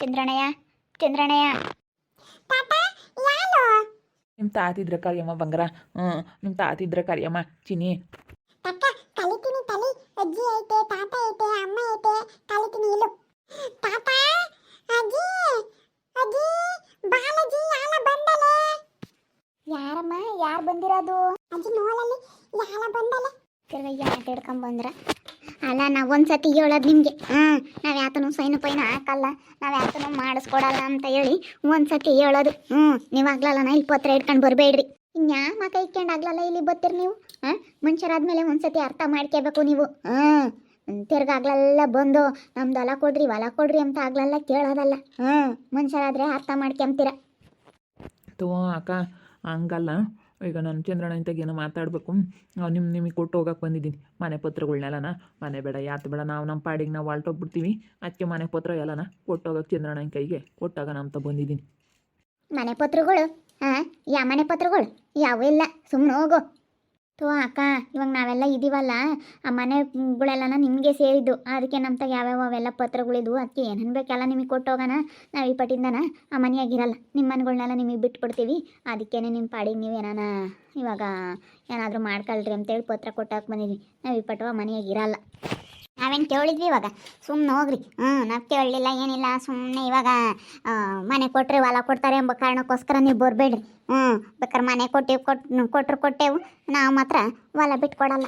ಚಂದ್ರಣ್ಣಯ್ಯ ಚಂದ್ರಣ್ಣಯ್ಯ ತಾತ ಯಾರು? ನಿಮ್ಮ ತಾತಿದ್ರೆ ಕರಿಯಮ್ಮ ಬಂಗಾರ. ನಿಮ್ಮ ತಾತಿದ್ರೆ ಕರಿಯಮ್ಮ ಚಿನಿ. ತಾತ ಕಲಿತೀನಿ ತಲಿ. ಅಜ್ಜಿ ಐತೆ, ತಾತ ಐತೆ, ಅಮ್ಮ ಐತೆ, ಕಲಿತೀನಿ ಇಲ್ಲು. ತಾತ ಅಜ್ಜಿ ಅಜ್ಜಿ ಬಾಲಜಿ ಯಾಲ ಬಂದಲೆ. ಯಾರಮ್ಮ? ಯಾರು ಬಂದಿರೋದು? ಅಜ್ಜಿ ನೋಲಲ್ಲಿ ಯಾಲ ಬಂದಲೆ. ತಿರ್ಗ ಯಾಕೆ ಹಿಡ್ಕೊಂಬಂದ್ರ? ಅಲ್ಲ ನಾವು ಒಂದ್ಸತಿ ಹೇಳೋದು ನಿಮಗೆ, ನಾವು ಯಾತನೂ ಸೈನು ಪೈನ ಹಾಕಲ್ಲ, ನಾವು ಯಾತನೂ ಮಾಡಿಸ್ಕೊಡಲ್ಲ ಅಂತ ಹೇಳಿ ಒಂದ್ಸತಿ ಹೇಳೋದು. ನೀವು ಆಗ್ಲಲ್ಲ ಇಲ್ಲಿ ಪತ್ರ ಹಿಡ್ಕೊಂಡು ಬರಬೇಡ್ರಿ. ಇನ್ಯಾ ಮಕ ಇಟ್ಕೊಂಡು ಆಗ್ಲಲ್ಲ ಇಲ್ಲಿ ಬರ್ತೀರಿ ನೀವು. ಮನುಷ್ಯರಾದ್ಮೇಲೆ ಒಂದ್ಸತಿ ಅರ್ಥ ಮಾಡ್ಕೋಬೇಕು ನೀವು. ತಿರ್ಗಾಗ್ಲೆಲ್ಲ ಬಂದು ನಮ್ದು ಹೊಲ ಕೊಡ್ರಿ ಅಂತ ಆಗ್ಲಲ್ಲ ಕೇಳೋದಲ್ಲ. ಮನುಷ್ಯರಾದ್ರೆ ಅರ್ಥ ಮಾಡ್ಕೊಂತೀರ. ತೋ ಅಕ್ಕ ಹಂಗಲ್ಲ. ಈಗ ನಾನು ಚಂದ್ರಣ್ಣ ಏನೋ ಮಾತಾಡಬೇಕು. ನಿಮಗೆ ಕೊಟ್ಟು ಹೋಗಕ್ಕೆ ಬಂದಿದ್ದೀನಿ ಮನೆ ಪತ್ರಗಳ್ನೆಲ್ಲನ. ಮನೆ ಬೇಡ ಯಾತು ಬೇಡ, ನಾವು ನಮ್ಮ ಪಾಡಿಗೆ ನಾವು ಹೊಲ್ಟೋಗ್ಬಿಡ್ತೀವಿ. ಅದಕ್ಕೆ ಮನೆ ಪತ್ರ ಎಲ್ಲನ ಕೊಟ್ಟು ಹೋಗಕ್ಕೆ ಚಂದ್ರಣ್ಣನ ಕೈಗೆ ಕೊಟ್ಟಾಗ ಅಂತ ಬಂದಿದ್ದೀನಿ. ಮನೆ ಪತ್ರಗಳು? ಯಾವ ಮನೆ ಪತ್ರಗಳು? ಯಾವೂ ಇಲ್ಲ, ಸುಮ್ಮನೆ ಹೋಗು. ತೋ ಅಕ್ಕ, ಇವಾಗ ನಾವೆಲ್ಲ ಇದೀವಲ್ಲ, ಆ ಮನೆಗಳೆಲ್ಲನ ನಿಮಗೆ ಸೇರಿದ್ದು. ಅದಕ್ಕೆ ನಮ್ಮ ತಗ ಯಾವ್ಯಾವ ಅವೆಲ್ಲ ಪತ್ರಗಳಿದ್ವು. ಅದಕ್ಕೆ ಏನು ಬೇಕೆಲ್ಲ ನಿಮಗೆ ಕೊಟ್ಟು ಹೋಗೋಣ. ನಾವು ಈ ಪಟ್ಟಿಂದನ ಆ ಮನೆಯಾಗಿರಲ್ಲ, ನಿಮ್ಮ ಮನೆಗಳ್ನೆಲ್ಲ ನಿಮಗೆ ಬಿಟ್ಕೊಡ್ತೀವಿ. ಅದಕ್ಕೇ ನಿಮ್ಮ ಪಾಡಿಗೆ ನೀವೇನಾನ ಇವಾಗ ಏನಾದರೂ ಮಾಡ್ಕೊಳ್ರಿ ಅಂತೇಳಿ ಪತ್ರ ಕೊಟ್ಟಾಕ ಬಂದಿದ್ವಿ. ನಾವು ಈ ಪಟ್ಟು ಆ ಮನೆಯಾಗಿರಲ್ಲ. ನಾವೇನು ಕೇಳಿದ್ವಿ ಇವಾಗ? ಸುಮ್ಮನೆ ಹೋಗ್ರಿ. ನಾವು ಕೇಳಲಿಲ್ಲ ಏನಿಲ್ಲ. ಸುಮ್ಮನೆ ಇವಾಗ ಮನೆ ಕೊಟ್ಟರೆ ಹೊಲ ಕೊಡ್ತಾರೆ ಎಂಬ ಕಾರಣಕ್ಕೋಸ್ಕರ ನೀವು ಬರಬೇಡ್ರಿ. ಬೇಕಾದ್ರೆ ಮನೆ ಕೊಟ್ಟೆವು, ನಾವು ಮಾತ್ರ ಹೊಲ ಬಿಟ್ಕೊಡಲ್ಲ.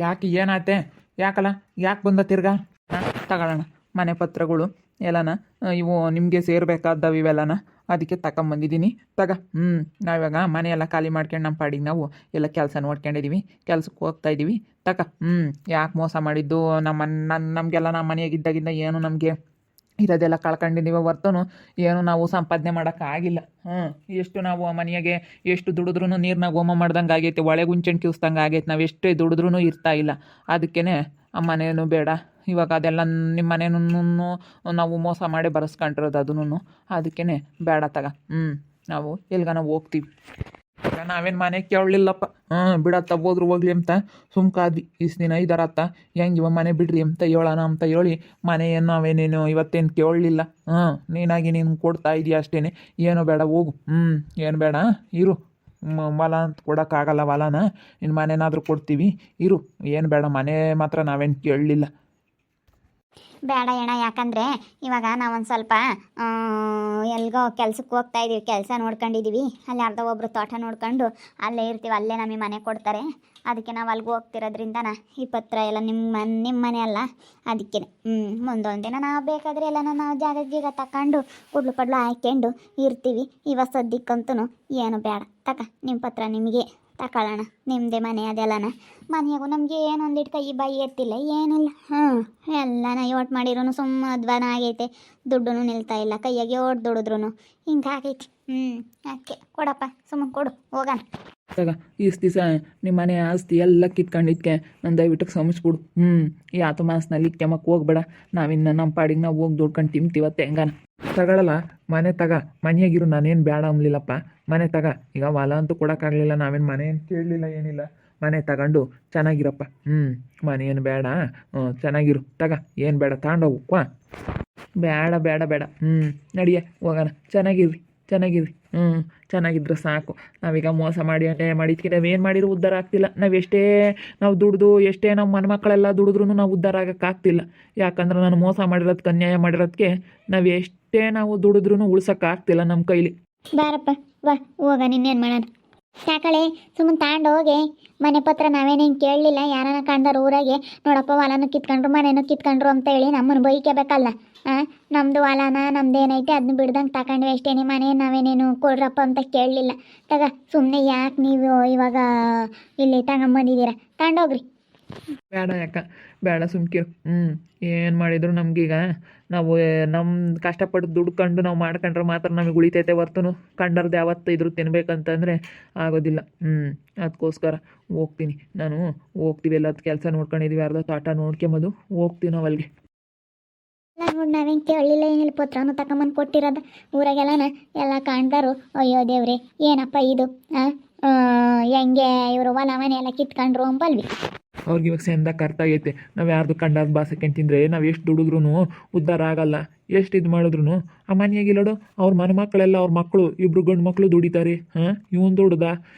ಯಾಕೆ ಏನಾಯ್ತೆ? ಯಾಕಲ್ಲ ಯಾಕೆ ಬಂದ ತಿರ್ಗಾ? ತಗೊಳ್ಳೋಣ ಮನೆ ಪತ್ರಗಳು ಎಲ್ಲನ. ಇವು ನಿಮಗೆ ಸೇರ್ಬೇಕಾದವು ಇವೆಲ್ಲನ. ಅದಕ್ಕೆ ತಗೊಂಬಂದಿದ್ದೀನಿ. ನಾವಿವಾಗ ಮನೆಯೆಲ್ಲ ಖಾಲಿ ಮಾಡ್ಕೊಂಡು ನಮ್ಮ ಪಾಡಿಗೆ ನಾವು ಎಲ್ಲ ಕೆಲಸ ನೋಡ್ಕೊಂಡಿದ್ದೀವಿ, ಕೆಲ್ಸಕ್ಕೆ ಹೋಗ್ತಾಯಿದ್ದೀವಿ. ಯಾಕೆ ಮೋಸ ಮಾಡಿದ್ದು? ನಮಗೆಲ್ಲ ನಮ್ಮ ಮನೆಯಾಗಿದ್ದಾಗಿಂದ ಏನು ನಮಗೆ ಇರೋದೆಲ್ಲ ಕಳ್ಕೊಂಡಿದ್ದೀವಿ ಹೊರ್ತನು ಏನು ನಾವು ಸಂಪಾದನೆ ಮಾಡೋಕ್ಕಾಗಿಲ್ಲ. ಎಷ್ಟು ನಾವು ಮನೆಯಾಗೆ ಎಷ್ಟು ದುಡಿದ್ರೂ ನೀರ್ನಾಗ ಹೋಮ ಮಾಡ್ದಂಗೆ ಆಗೈತೆ, ಒಳಗೆ ಹುಂಚೆಣ್ಣು ಕಿವಿಸ್ದಂಗೆ ಆಗೈತೆ. ನಾವು ಎಷ್ಟೇ ದುಡಿದ್ರೂ ಇರ್ತಾ ಇಲ್ಲ. ಅದಕ್ಕೇ ಆ ಮನೇನು ಬೇಡ. ಇವಾಗ ಅದೆಲ್ಲ ನಿಮ್ಮ ಮನೇನೂ ನಾವು ಮೋಸ ಮಾಡಿ ಬರೆಸ್ಕೊಂಡಿರೋದು ಅದನ್ನು. ಅದಕ್ಕೇ ಬೇಡ ತಗ. ನಾವು ಎಲ್ಗಾನ ಹೋಗ್ತೀವಿ. ಈಗ ನಾವೇನು ಮನೆ ಕೇಳಲಿಲ್ಲಪ್ಪ. ಬಿಡತ್ತ ಹೋದ್ರು ಹೋಗ್ಲಿ ಅಂತ ಸುಮ್ಕಾದ್ವಿ. ಇಷ್ಟು ದಿನ ಇದರತ್ತ ಹೆಂಗೆ ಇವ ಮನೆ ಬಿಡ್ರಿ ಅಂತ ಹೇಳೋಣ ಅಂತ ಹೇಳಿ ಮನೆಯನ್ನು ನಾವೇನೇನು ಇವತ್ತೇನು ಕೇಳಲಿಲ್ಲ. ನೀನಾಗಿ ನೀನು ಕೊಡ್ತಾ ಇದೀಯ ಅಷ್ಟೇ. ಏನೂ ಬೇಡ, ಹೋಗು. ಏನು ಬೇಡ, ಇರು. ಹೊಲ ಅಂತ ಕೊಡೋಕ್ಕಾಗಲ್ಲ, ಹೊಲನ ನಿನ್ನ ಮನೆನಾದರೂ ಕೊಡ್ತೀವಿ, ಇರು. ಏನು ಬೇಡ, ಮನೆ ಮಾತ್ರ ನಾವೇನು ಕೇಳಲಿಲ್ಲ. ಬೇಡ ಅಣ್ಣ, ಯಾಕಂದರೆ ಇವಾಗ ನಾವೊಂದು ಸ್ವಲ್ಪ ಎಲ್ಗೋ ಕೆಲ್ಸಕ್ಕೆ ಹೋಗ್ತಾ ಇದ್ದೀವಿ, ಕೆಲಸ ನೋಡ್ಕೊಂಡಿದ್ದೀವಿ. ಅಲ್ಲಿ ಅರ್ಧ ಒಬ್ಬರು ತೋಟ ನೋಡ್ಕೊಂಡು ಅಲ್ಲೇ ಇರ್ತೀವಿ, ಅಲ್ಲೇ ನಮಗೆ ಮನೆ ಕೊಡ್ತಾರೆ. ಅದಕ್ಕೆ ನಾವು ಅಲ್ಲಿಗೆ ಹೋಗ್ತಿರೋದ್ರಿಂದ ಈ ಪತ್ರ ಎಲ್ಲ ನಿಮ್ಮ ಮನೆ ಅಲ್ಲ. ಅದಕ್ಕೆ ಮುಂದೊಂದು ದಿನ ನಾವು ಬೇಕಾದರೆ ಎಲ್ಲ ನಾವು ಜಾಗ ತಗೊಂಡು ಕುಡ್ಲು ಪಡ್ಲು ಹಾಕ್ಕೊಂಡು ಇರ್ತೀವಿ. ಇವಾಗ ಸದ್ಯಕ್ಕಂತೂ ಏನು ಬೇಡ ತಕ. ನಿಮ್ಮ ಪತ್ರ ನಿಮಗೆ ತಗೊಳ್ಳೋಣ. ನಿಮ್ಮದೇ ಮನೆ ಅದೆಲ್ಲನ. ಮನೆಯಾಗೂ ನಮಗೆ ಏನೊಂದಿಟ್ಟು ಕೈ ಬಾಯಿ ಎತ್ತಿಲ್ಲ, ಏನಿಲ್ಲ. ಎಲ್ಲನ ಯೋಟ್ ಮಾಡಿರೂ ಸುಮ್ಮ ಅಧ್ವಾನ ಆಗೈತೆ. ದುಡ್ಡು ನಿಲ್ತಾ ಇಲ್ಲ ಕೈಯಾಗೆ ಓಟ್ ದುಡಿದ್ರು ಹಿಂಗಾಗೈತಿ. ಅದಕ್ಕೆ ಕೊಡಪ್ಪ, ಸುಮ್ಮನೆ ಕೊಡು, ಹೋಗೋಣ. ಆಗ ಇಷ್ಟು ದಿವಸ ನಿಮ್ಮ ಮನೆ ಆಸ್ತಿ ಎಲ್ಲ ಕಿತ್ಕೊಂಡಿದ್ಕೆ ನಾನು ದಯವಿಟ್ಟು ಕ್ಷಮಿಸ್ಬಿಡು. ಯಾತು ಮಾಸನಲ್ಲಿ ಕೆಮ್ಮಕ್ಕೆ ಹೋಗ್ಬೇಡ. ನಾವಿನ್ನು ನಮ್ಮ ಪಾಡಿಗೆ ನಾವು ಹೋಗಿ ದುಡ್ಕೊಂಡು ತಿಂತೀವತ್ತೆ ಹೆಂಗಾನ. ತಗೊಳ್ಳಲ್ಲ ಮನೆ ತಗ. ಮನೆಯಾಗಿರು, ನಾನೇನು ಬೇಡ ಅಂಬ್ಲಿಲ್ಲಪ್ಪ. ಮನೆ ತಗ. ಈಗ ಹೊಲ ಅಂತೂ ಕೊಡೋಕ್ಕಾಗಲಿಲ್ಲ, ನಾವೇನು ಮನೆ ಏನು ಕೇಳಲಿಲ್ಲ, ಏನಿಲ್ಲ. ಮನೆ ತಗೊಂಡು ಚೆನ್ನಾಗಿರಪ್ಪ. ಮನೆ ಏನು ಬೇಡ, ಚೆನ್ನಾಗಿರು ತಗ. ಏನು ಬೇಡ, ತಗೊಂಡೋಗು. ಬೇಡ ಬೇಡ ಬೇಡ. ನಡಿಯ ಹೋಗೋಣ. ಚೆನ್ನಾಗಿರ್ರಿ. ಚೆನ್ನಾಗಿದ್ರೆ ಸಾಕು. ನಾವೀಗ ಮೋಸ ಮಾಡಿ ಅನ್ಯಾಯ ಮಾಡಿದ್ಕೆ ನಾವೇನು ಮಾಡಿದ್ರು ಉದ್ಧಾರ ಆಗ್ತಿಲ್ಲ. ನಾವು ದುಡ್ದು ಎಷ್ಟೇ ನಮ್ಮ ಮಕ್ಕಳೆಲ್ಲ ದುಡಿದ್ರೂ ನಾವು ಉದ್ಧಾರ ಆಗೋಕ್ಕಾಗ್ತಿಲ್ಲ. ಯಾಕಂದ್ರೆ ನಾನು ಮೋಸ ಮಾಡಿರೋದಕ್ಕೆ, ಅನ್ಯಾಯ ಮಾಡಿರೋದಕ್ಕೆ ನಾವು ಎಷ್ಟೇ ನಾವು ದುಡಿದ್ರೂ ಉಳ್ಸೋಕ್ಕಾಗ್ತಿಲ್ಲ ನಮ್ಮ ಕೈಲಿ. ಬಾರಪ್ಪ ವಾ, ಹೋಗ. ನಿನ್ನೇನು ಮಾಡೋಣ? ಸಾಕಳೆ, ಸುಮ್ಮನೆ ತಗೊಂಡು ಹೋಗಿ. ಮನೆ ಪತ್ರ ನಾವೇನೇನು ಕೇಳಲಿಲ್ಲ. ಯಾರನ್ನ ಕಂಡರು ಊರಾಗೆ, ನೋಡಪ್ಪ ಹೊಲನೂ ಕಿತ್ಕೊಂಡ್ರು ಮನೇನೂ ಕಿತ್ಕೊಂಡ್ರು ಅಂತ ಹೇಳಿ ನಮ್ಮನ್ನು ಬೈಕಬೇಕಲ್ಲ. ನಮ್ಮದು ಹೊಲನ ನಮ್ದೇನೈತೆ ಅದನ್ನ ಬಿಡ್ದಂಗೆ ತಗೊಂಡ್ವಿ ಅಷ್ಟೇ. ನಿಮ್ಮ ಮನೆ ನಾವೇನೇನು ಕೊಡ್ರಪ್ಪ ಅಂತ ಕೇಳಲಿಲ್ಲ. ತಗ, ಸುಮ್ಮನೆ ಯಾಕೆ ನೀವು ಇವಾಗ ಇಲ್ಲಿ ತಗೊಂಬಂದಿದ್ದೀರ? ತಗೊಂಡೋಗ್ರಿ. ಬೇಡ ಯಾಕ, ಬೇಡ ಸುಮ್ಕಿರು. ಏನು ಮಾಡಿದ್ರು ನಮಗೀಗ ನಾವು ನಮ್ಮ ಕಷ್ಟಪಟ್ಟು ದುಡ್ಕೊಂಡು ನಾವು ಮಾಡ್ಕೊಂಡ್ರೆ ಮಾತ್ರ ನಮಗೆ ಉಳಿತೈತೆ ಹೊರ್ತನು ಕಂಡರ್ದು ಯಾವತ್ತು ಇದ್ರು ತಿನ್ಬೇಕಂತಂದರೆ ಆಗೋದಿಲ್ಲ. ಅದಕ್ಕೋಸ್ಕರ ಹೋಗ್ತೀನಿ ನಾನು. ಹೋಗ್ತೀವಿ, ಎಲ್ಲ ಕೆಲಸ ನೋಡ್ಕೊಂಡಿದ್ದೀವಿ, ಅರ್ಧ ತೋಟ ನೋಡ್ಕೊಂಬೋದು ಹೋಗ್ತೀವಿ ನಾವು ಅಲ್ಲಿಗೆ. ನೋಡಿ, ನಾವೇನು ಕೇಳಲಿಲ್ಲ ಏನಿಲ್ಲ. ಪತ್ರನೂ ತಗೊಂಬಂದು ಕೊಟ್ಟಿರೋದು ಊರಾಗೆಲ್ಲನ ಎಲ್ಲ ಕಾಣ್ತಾರು. ಅಯ್ಯೋ ದೇವ್ರೆ, ಏನಪ್ಪ ಇದು? ಹೆಂಗೆ ಇವರು ಹೊಲ ಮನೆ ಎಲ್ಲ ಕಿತ್ಕೊಂಡ್ರು ಅಂಬಲ್ವಿ. ಅವ್ರಿಗೆ ಇವಾಗ ಸೆಂದಾಕ ಅರ್ಥ ಆಗೈತೆ. ನಾವು ಯಾರ್ದು ಕಂಡಾದ ಬಾಸಕ್ಕೆ ತಿಂದರೆ ನಾವು ಎಷ್ಟು ದುಡಿದ್ರೂ ಉದ್ಧಾರ ಆಗಲ್ಲ. ಎಷ್ಟು ಇದು ಮಾಡಿದ್ರು ಆ ಮನೆಯಾಗಿಲ್ಲೋಡು ಅವ್ರ ಮನೆ ಮಕ್ಕಳೆಲ್ಲ ಅವ್ರ ಮಕ್ಕಳು ಇಬ್ಬರು ಗಂಡು ಮಕ್ಕಳು ದುಡಿತಾರೆ. ಇವನು ದುಡ್ದ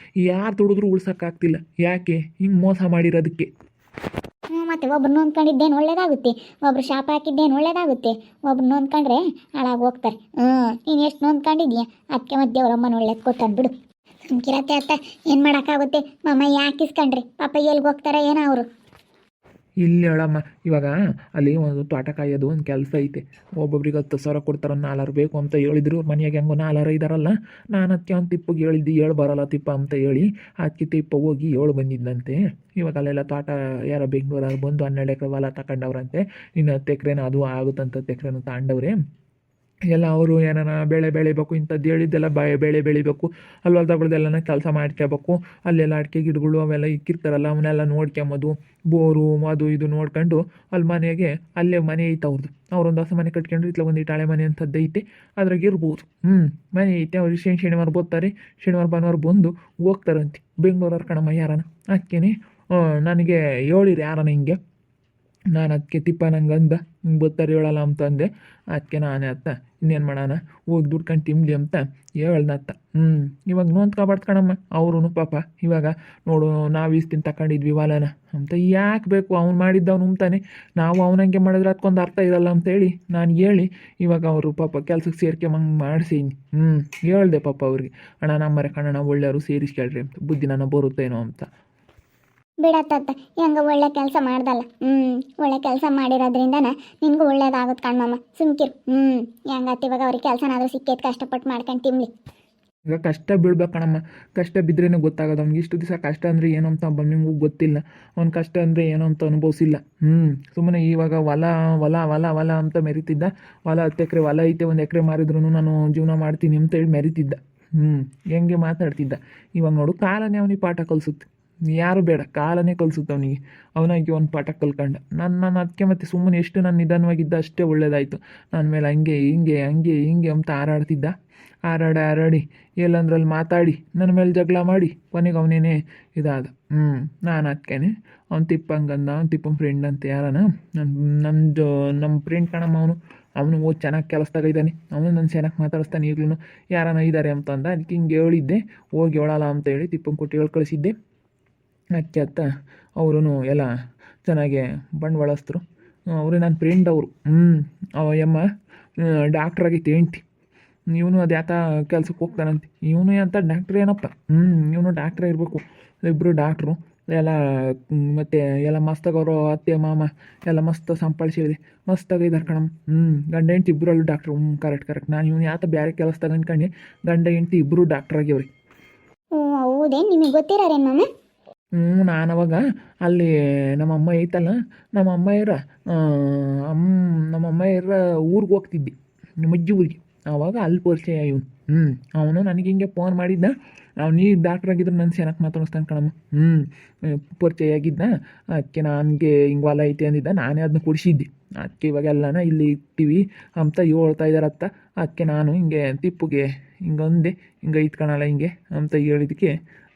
ಯಾರು ದುಡಿದ್ರೂ ಉಳ್ಸೋಕ್ಕಾಗ್ತಿಲ್ಲ. ಯಾಕೆ ಹಿಂಗೆ ಮೋಸ ಮಾಡಿರೋದಕ್ಕೆ? ಮತ್ತು ಒಬ್ರು ನೊಂದ್ಕೊಂಡಿದ್ದೇನು ಒಳ್ಳೇದಾಗುತ್ತೆ, ಒಬ್ರು ಶಾಪ ಹಾಕಿದ್ದೇನು ಒಳ್ಳೇದಾಗುತ್ತೆ. ಒಬ್ರು ನೊಂದ್ಕೊಂಡ್ರೆ ಹಾಳಾಗಿ ಹೋಗ್ತಾರೆ. ನೀನು ಎಷ್ಟು ನೊಂದ್ಕೊಂಡಿದ್ಯಾ ಅದಕ್ಕೆ ಮತ್ತೆ ದೇವ್ರಮ್ಮನ ಒಳ್ಳೇದು ಕೊಟ್ಟಾನ ಬಿಡು. ಸುಮ್ಕಿರತ್ತೆ ಅತ್ತ, ಏನು ಮಾಡೋಕ್ಕಾಗುತ್ತೆ. ಮಮ್ಮ ಯಾಕೆ ಇಸ್ಕೊಂಡ್ರಿ ಪಾಪ ಎಲ್ಲಿಗೆ ಹೋಗ್ತಾರೆ ಏನೋ ಅವರು. ಇಲ್ಲಿ ಹೇಳಮ್ಮ, ಇವಾಗ ಅಲ್ಲಿ ಒಂದು ತೋಟ ಕಾಯೋದು ಒಂದು ಕೆಲಸ ಐತೆ. ಒಬ್ಬೊಬ್ರಿಗೆ 10,000 ಕೊಡ್ತಾರೆ, 4 ಬೇಕು ಅಂತ ಹೇಳಿದ್ರು. ಅವ್ರ ಮನೆಯಾಗೆ ಹೆಂಗೋ 4 ಇದ್ದಾರಲ್ಲ. ನಾನು ಅದಕ್ಕೆ ಅವ್ನು ತಿಪ್ಪಗೆ ಹೇಳಿದ್ದು, ಹೇಳಿ ಬರೋಲ್ಲ ತಿಪ್ಪ ಅಂತ ಹೇಳಿ ಅದಕ್ಕೆ ತಿಪ್ಪ ಹೋಗಿ 7 ಬಂದಿದ್ದಂತೆ. ಇವಾಗ ಅಲ್ಲೆಲ್ಲ ತೋಟ ಯಾರೋ ಬೆಂಗಳೂರಲ್ಲಿ ಬಂದು 12 ಎಕರೆ ಹೊಲ ತಗೊಂಡವ್ರಂತೆ. ಇನ್ನು 10 ಎಕರೆನ ಅದು ಆಗುತ್ತಂತ 10 ಎಕರೆನ ತಗೊಂಡವ್ರೆ. ಎಲ್ಲ ಅವರು ಏನಾರ ಬೆಳೆ ಬೆಳಿಬೇಕು, ಇಂಥದ್ದು ಹೇಳಿದ್ದೆಲ್ಲ ಬೆಳೆ ಬೆಳಿಬೇಕು, ಅಲ್ಲಿ ಹೊಲ್ದಗಳದೆಲ್ಲನ ಕೆಲಸ ಮಾಡ್ಕೋಬೇಕು. ಅಲ್ಲೆಲ್ಲ ಅಡಿಕೆ ಗಿಡಗಳು ಅವೆಲ್ಲ ಇಕ್ಕಿರ್ತಾರಲ್ಲ ಅವನ್ನೆಲ್ಲ ನೋಡ್ಕೊಂಬೋದು. ಬೋರು ಅದು ಇದು ನೋಡ್ಕೊಂಡು ಅಲ್ಲಿ ಮನೆಗೆ ಅಲ್ಲೇ ಮನೆ ಐತೆ ಅವ್ರದ್ದು. ಅವ್ರೊಂದು ಹೊಸ ಮನೆ ಕಟ್ಕೊಂಡ್ರೆ ಇತ್ಲ ಒಂದು ಹಳೆ ಮನೆ ಅಂಥದ್ದು ಐತೆ, ಅದ್ರಾಗ ಇರ್ಬೋದು. ಮನೆ ಐತೆ. ಅವ್ರು ಶನಿವಾರ ಬರ್ತಾರೆ, ಶನಿವಾರ ಭಾನುವಾರ ಬಂದು ಹೋಗ್ತಾರಂತೆ. ಬೆಂಗಳೂರವ್ರ ಕಣಮ್ಮ ಯಾರನ. ಅದಕ್ಕೇನೆ ನನಗೆ ಹೇಳಿರಿ ಯಾರನ ಹಿಂಗೆ. ನಾನು ಅದಕ್ಕೆ ತಿಪ್ಪ ನಂಗೆ ಅಂದ, ಹಿಂಗೆ ಬರ್ತಾರೆ ಹೇಳಲ್ಲ ಅಂತಂದೆ. ಅದಕ್ಕೆ ನಾನೇ ಅತ್ತ ಇನ್ನೇನು ಮಾಡೋಣ, ಹೋಗಿ ದುಡ್ಕೊಂಡು ತಿನ್ಲಿ ಅಂತ ಹೇಳ್ದತ್ತ. ಇವಾಗ ನೋಂದ್ಕೊಬಾರ್ದು ಕಣಮ್ಮ ಅವರು ಪಾಪ. ಇವಾಗ ನೋಡು ನಾವು ಇಸ್ತಿನ ತಗೊಂಡಿದ್ವಿ ಹೊಲನ ಅಂತ ಯಾಕೆ ಬೇಕು, ಅವ್ನು ಮಾಡಿದ್ದವ್ನು ಉಮ್ತಾನೆ. ನಾವು ಅವನಂಗೆ ಮಾಡಿದ್ರೆ ಅದಕ್ಕೊಂದು ಅರ್ಥ ಇರಲ್ಲ ಅಂತೇಳಿ ನಾನು ಹೇಳಿ ಇವಾಗ ಅವರು ಪಾಪ ಕೆಲ್ಸಕ್ಕೆ ಸೇರ್ಕೊಂಬಂಗೆ ಮಾಡಿಸೀನಿ. ಹೇಳ್ದೆ ಪಾಪ ಅವ್ರಿಗೆ, ಅಣ್ಣ ನಮ್ಮರೆ ಕಣ್ಣಣ್ಣ ಒಳ್ಳೆಯವರು ಸೇರಿಸ್ಕೊಳ್ರಿ ಅಂತ, ಬುದ್ಧಿ ನನ್ನ ಬರುತ್ತೇನೋ ಅಂತ. ಬಿಡತ್ತ ಹೆಂಗ ಒಳ್ಳೆ ಕೆಲಸ ಮಾಡ್ದಲ್ಲ. ಒಳ್ಳೆ ಕೆಲಸ ಮಾಡಿರೋದ್ರಿಂದನ ನಿನ್ಗೂ ಒಳ್ಳೇದಾಗುತ್ತೆ ಕಣ್ಮಮ್ಮ. ಸುಮ್ಕಿರು. ಹೆಂಗತ್ತ ಇವಾಗ ಅವ್ರಿಗೆ ಕೆಲಸನಾದ್ರೂ ಸಿಕ್ಕೈತೆ, ಕಷ್ಟಪಟ್ಟು ಮಾಡ್ಕೊಂಡು ತಿನ್ಲಿ. ಈಗ ಕಷ್ಟ ಬೀಳ್ಬೇಕು ಕಣಮ್ಮ. ಕಷ್ಟ ಬಿದ್ರೇ ಗೊತ್ತಾಗೋದು ಅವ್ನಿಗೆ. ಇಷ್ಟು ದಿವಸ ಕಷ್ಟ ಅಂದರೆ ಏನೋ ಅಂತ ನಿಮಗೂ ಗೊತ್ತಿಲ್ಲ. ಅವ್ನ ಕಷ್ಟ ಅಂದರೆ ಏನೋ ಅಂತ ಅನುಭವಿಸಿಲ್ಲ. ಸುಮ್ಮನೆ ಇವಾಗ ಹೊಲ ಹೊಲ ಹೊಲ ಹೊಲ ಅಂತ ಮೆರಿತಿದ್ದ. ಹೊಲ 10 ಎಕರೆ ಹೊಲ ಐತೆ, 1 ಎಕರೆ ಮಾರಿದ್ರು ನಾನು ಜೀವನ ಮಾಡ್ತೀನಿ ಅಂತೇಳಿ ಮೆರಿತಿದ್ದ. ಹೆಂಗೆ ಮಾತಾಡ್ತಿದ್ದ. ಇವಾಗ ನೋಡು ಕಾಲನೇ ಅವನಿಗೆ ಪಾಠ ಕಲಿಸುತ್ತೆ. ಯಾರು ಬೇಡ, ಕಾಲನೇ ಕಲಿಸುತ್ತೆ ಅವನಿಗೆ. ಅವನಾಗಿ ಒಂದು ಪಾಠ ಕಲ್ಕಂಡ. ನಾನು ಅದಕ್ಕೆ ಮತ್ತೆ ಸುಮ್ಮನೆ ಎಷ್ಟು ನಾನು ನಿಧಾನವಾಗಿದ್ದ ಅಷ್ಟೇ ಒಳ್ಳೇದಾಯಿತು. ನನ್ನ ಮೇಲೆ ಹಂಗೆ ಹಿಂಗೆ ಹಂಗೆ ಹಿಂಗೆ ಅಂತ ಹಾರಾಡ್ತಿದ್ದ. ಹಾರಾಡಿ ಎಲ್ಲಂದ್ರಲ್ಲಿ ಮಾತಾಡಿ ನನ್ನ ಮೇಲೆ ಜಗಳ ಮಾಡಿ ಕೊನೆಗೆ ಅವನೇನೆ ಇದಾದ. ನಾನು ಅದಕ್ಕೇನೆ ಅವ್ನು ತಿಪ್ಪಂಗಂದ. ಅವ್ನು ತಿಪ್ಪನ ಫ್ರೆಂಡ್ ಅಂತ ಯಾರನ ನಮ್ಮ ಫ್ರೆಂಡ್ ಕಣಮ್ಮ. ಅವನು ಓದ್ ಚೆನ್ನಾಗಿ ಕೆಲಸದಾಗ ಇದ್ದಾನೆ. ಅವನು ನನ್ನ ಚೆನ್ನಾಗಿ ಮಾತಾಡಿಸ್ತಾನೆ ಈಗಲೂ. ಯಾರನ ಇದ್ದಾರೆ ಅಂತಂದ. ಅದಕ್ಕೆ ಹಿಂಗೆ ಹೇಳಿದ್ದೆ, ಹೋಗಿ ಹೇಳಲ್ಲ ಅಂತ ಹೇಳಿ ತಿಪ್ಪನ ಕೊಟ್ಟು ಹೇಳಿ ಕಳಿಸಿದ್ದೆ. ಅದಕ್ಕೆ ಅತ್ತ ಅವರು ಎಲ್ಲ ಚೆನ್ನಾಗೆ ಬಂಡವಾಳಸ್ತರು. ಅವರು ನನ್ನ ಫ್ರೆಂಡ್ ಅವರು. ಅಮ್ಮ ಡಾಕ್ಟ್ರಾಗೈತೆ ಹೆಂಡ್ತಿ. ಇವನು ಅದು ಯಾತ ಕೆಲ್ಸಕ್ಕೆ ಹೋಗ್ತಾನಂತೆ. ಇವನು ಅಂತ ಡಾಕ್ಟ್ರ್ ಏನಪ್ಪ. ಇವನು ಡಾಕ್ಟ್ರೇ ಇರಬೇಕು. ಇಬ್ಬರು ಡಾಕ್ಟ್ರು ಎಲ್ಲ. ಮತ್ತು ಎಲ್ಲ ಮಸ್ತಾಗವರು ಅತ್ತೆ ಮಾಮ ಎಲ್ಲ ಮಸ್ತ್ ಸಂಪಾಳಿಸಿದೆ. ಮಸ್ತಾಗಿದ್ದಾರೆ ಕಣಮ್ಮ. ಗಂಡ ಹೆಂಡ್ತಿ ಇಬ್ಬರಲ್ಲೂ ಡಾಕ್ಟ್ರು. ಕರೆಕ್ಟ್. ನಾನು ಇವನು ಯಾತ ಬೇರೆ ಕೆಲಸದಾಗ ಅನ್ಕೊಂಡೆ. ಗಂಡ ಹೆಂಡ್ತಿ ಇಬ್ಬರು ಡಾಕ್ಟ್ರ್ ಆಗ್ಯವ್ರಿ. ಹೌದೇ, ನಿಮಗೆ ಗೊತ್ತಿರೋರೇನು ಮಾಮ? ನಾನು ಅವಾಗ ಅಲ್ಲಿ ನಮ್ಮಮ್ಮ ಐತಲ್ಲ, ನಮ್ಮಮ್ಮಯ್ಯರ ಊರಿಗೆ ಹೋಗ್ತಿದ್ದೆ, ನಮ್ಮ ಅಜ್ಜಿ ಊರಿಗೆ. ಆವಾಗ ಅಲ್ಲಿ ಪರಿಚಯ ಇವನು. ಅವನು ನನಗೆ ಹಿಂಗೆ ಫೋನ್ ಮಾಡಿದ್ದ. ನೀ ಡಾಕ್ಟ್ರ್ ಆಗಿದ್ರು ನನ್ನ ಚೆನ್ನಾಗಿ ಮಾತಾಡಿಸ್ತಾನೆ ಕಣಮ್ಮ. ಪರಿಚಯ ಆಗಿದ್ದ. ಅದಕ್ಕೆ ನನಗೆ ಹಿಂಗೆ ಹೊಲ ಐತೆ ಅಂದಿದ್ದ. ನಾನೇ ಅದನ್ನ ಕೊಡಿಸಿದ್ದೆ. ಅದಕ್ಕೆ ಇವಾಗೆಲ್ಲನ ಇಲ್ಲಿ ಇರ್ತೀವಿ ಅಂತ ಹೇಳ್ತಾ ಇದ್ದಾರತ್ತ. ಅದಕ್ಕೆ ನಾನು ಹಿಂಗೆ ತಿಪ್ಪುಗೆ ಹಿಂಗೆ ಹಿಂಗೆ ಇತ್ಕೊಳಲ್ಲ ಹಿಂಗೆ ಅಂತ ಹೇಳಿದಕ್ಕೆ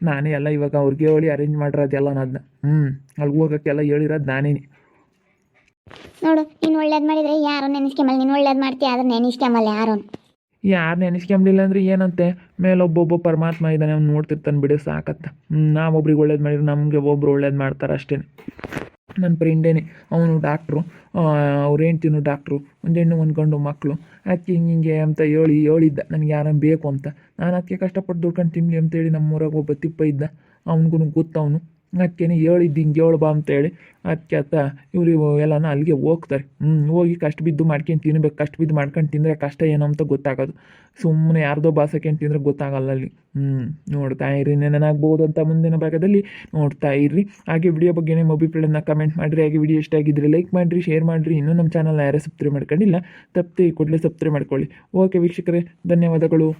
ನಾನೇ ಎಲ್ಲ ಇವಾಗ ಅವ್ರಿಗೆ ಹೇಳಿ ಅರೇಂಜ್ ಮಾಡಿರೋದೆಲ್ಲ ಅದನ್ನ. ಅಲ್ಲಿಗೆ ಹೋಗೋಕ್ಕೆಲ್ಲ ಹೇಳಿರೋದು ನಾನೇನೆ. ನೋಡು, ನೀನು ಒಳ್ಳೇದು ಮಾಡಿದರೆ ಯಾರು ನೆನೆಸ್ಕೊಂಬಲ್ಲ. ನೀನು ಒಳ್ಳೇದು ಮಾಡ್ತೀಯ, ಆದ್ರೆ ನೆನೆಸ್ಕೊಂಬಲ್ಲ ಯಾರು. ಯಾರು ನೆನೆಸ್ಕೊಂಬಲಿಲ್ಲ ಅಂದರೆ ಏನಂತೆ, ಮೇಲೊಬ್ಬೊಬ್ಬ ಪರಮಾತ್ಮ ಇದ್ದಾನೆ, ಅವ್ನು ನೋಡ್ತಿರ್ತಾನೆ ಬಿಡು ಸಾಕತ್ತ. ನಾವೊಬ್ರಿಗೆ ಒಳ್ಳೇದು ಮಾಡಿದ್ರೆ ನಮಗೆ ಒಬ್ಬರು ಒಳ್ಳೇದು ಮಾಡ್ತಾರೆ ಅಷ್ಟೇ. ನನ್ನ ಫ್ರೆಂಡೇನೆ, ಅವನು ಡಾಕ್ಟ್ರು, ಅವ್ರ ಹೆಂಡ್ತಿನೂ ಡಾಕ್ಟ್ರು, ಒಂದು ಹೆಣ್ಣು ಒಂದು ಗಂಡು ಮಕ್ಕಳು. ಅದಕ್ಕೆ ಹಿಂಗೆ ಅಂತ ಹೇಳಿದ್ದ ನನಗೆ ಯಾರನ್ನ ಬೇಕು ಅಂತ. ನಾನು ಅದಕ್ಕೆ ಕಷ್ಟಪಟ್ಟು ದುಡ್ಕೊಂಡು ತಿನ್ಲಿ ಅಂತೇಳಿ ನಮ್ಮೂರಾಗ ಒಬ್ಬ ತಿಪ್ಪ ಇದ್ದ. ಅವ್ನಿಗೂ ಗೊತ್ತವನು. ಅದಕ್ಕೇನೆ ಹೇಳಿದ್ದು ಹಿಂಗೆ ಹೇಳ್ಬಾ ಅಂತೇಳಿ. ಅದಕ್ಕೆ ಆತ ಇವರು ಎಲ್ಲನ ಅಲ್ಲಿಗೆ ಹೋಗ್ತಾರೆ. ಹೋಗಿ ಕಷ್ಟ ಬಿದ್ದು ಮಾಡ್ಕೊಂಡು ತಿನ್ಬೇಕು. ಕಷ್ಟ ಬಿದ್ದು ಮಾಡ್ಕೊಂಡು ತಿಂದರೆ ಕಷ್ಟ ಏನೋ ಅಂತ ಗೊತ್ತಾಗೋದು. ಸುಮ್ಮನೆ ಯಾರ್ದೋ ಬಾಸಕ್ಕೆ ತಿಂದರೆ ಗೊತ್ತಾಗಲ್ಲ ಅಲ್ಲಿ. ನೋಡ್ತಾ ಇರ್ರಿ, ನೆನನಾಗ್ಬೋದು ಅಂತ ಮುಂದಿನ ಭಾಗದಲ್ಲಿ ನೋಡ್ತಾ ಇರ್ರಿ. ಹಾಗೆ ವಿಡಿಯೋ ಬಗ್ಗೆ ನಿಮ್ಮ ಅಭಿಪ್ರಾಯನ ಕಮೆಂಟ್ ಮಾಡಿರಿ. ಹಾಗೆ ವಿಡಿಯೋ ಇಷ್ಟ ಆಗಿದ್ದರೆ ಲೈಕ್ ಮಾಡಿರಿ, ಶೇರ್ ಮಾಡಿರಿ. ಇನ್ನೂ ನಮ್ಮ ಚಾನಲ್ನ ಯಾರೇ ಸಬ್ಸ್ಕ್ರೈಬ್ ಮಾಡ್ಕೊಂಡಿಲ್ಲ, ತಪ್ಪದೆ ಕೂಡಲೇ ಸಬ್ಸ್ಕ್ರೈಬ್ ಮಾಡ್ಕೊಳ್ಳಿ. ಓಕೆ ವೀಕ್ಷಕರೇ, ಧನ್ಯವಾದಗಳು.